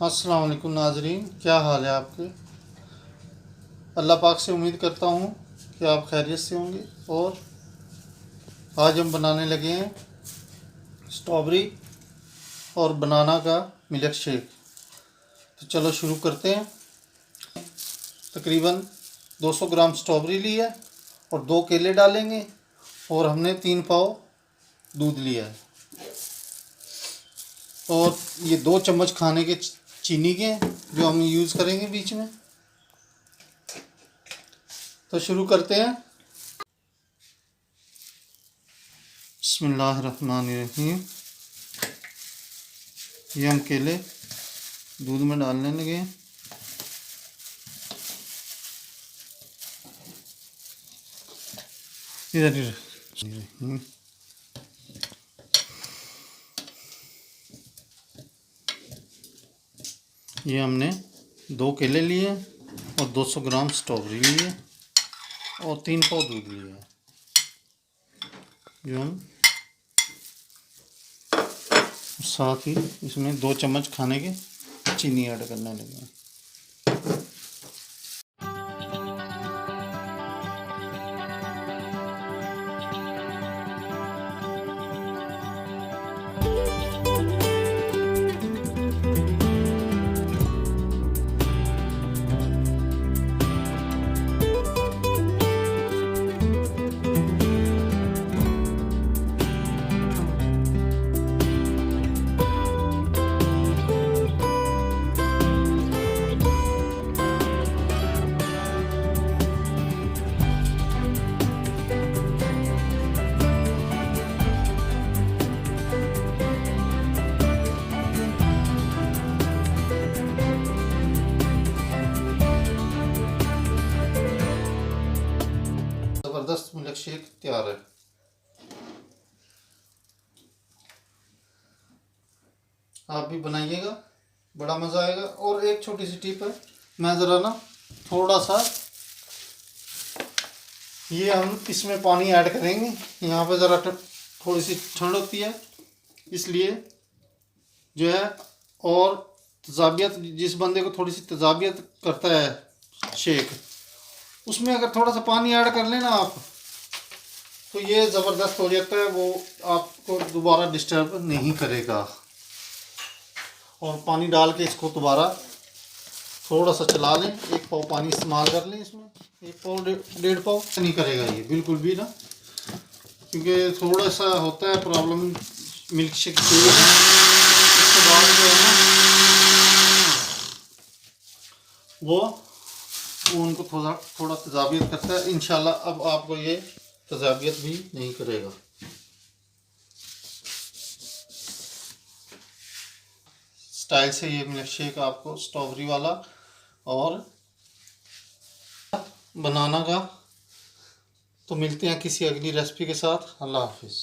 अस्सलाम वालेकुम नाजरीन, क्या हाल है आपके। अल्लाह पाक से उम्मीद करता हूँ कि आप खैरियत से होंगे। और आज हम बनाने लगे हैं स्ट्रॉबेरी और बनाना का मिल्क शेक। तो चलो शुरू करते हैं। तकरीबन 200 ग्राम स्ट्रॉबेरी ली है और 2 केले डालेंगे और हमने 3 पाव दूध लिया है और ये 2 चम्मच खाने के चीनी के जो हम यूज़ करेंगे बीच में। तो शुरू करते हैं। बिस्मिल्लाहिर्रहमानिर्रहीम। ये हम केले दूध में डालने लगे हैं। इधर ये हमने 2 केले लिए और 200 ग्राम स्ट्रॉबेरी लिए और 3 पाव दूध लिया है जो हम साथ ही इसमें 2 चम्मच खाने के चीनी ऐड करने लगे हैं। ज़बरदस्त मिल्क शेक तैयार है। आप भी बनाइएगा, बड़ा मज़ा आएगा। और एक छोटी सी टिप है, मैं ज़रा ना थोड़ा सा ये हम इसमें पानी ऐड करेंगे। यहाँ पे ज़रा थोड़ी सी ठंड होती है इसलिए जो है, और तजाबियत जिस बंदे को थोड़ी सी तजाबियत करता है शेक, उसमें अगर थोड़ा सा पानी ऐड कर लेना आप तो ये ज़बरदस्त हो जाता है। वो आपको दोबारा डिस्टर्ब नहीं करेगा। और पानी डाल के इसको दोबारा थोड़ा सा चला लें। 1 पाव पानी इस्तेमाल कर लें इसमें, 1 पाव 1.5 पाव नहीं करेगा ये बिल्कुल भी ना, क्योंकि थोड़ा सा होता है प्रॉब्लम मिल्क शेक के। उसके बाद जो है ना वो उनको थोड़ा तजाबियत करता है। इंशाल्लाह अब आपको ये तजाबियत भी नहीं करेगा। स्टाइल से ये मिल्क शेक आपको स्ट्रॉबेरी वाला और बनाना का। तो मिलते हैं किसी अगली रेसिपी के साथ। अल्लाह हाफिज़।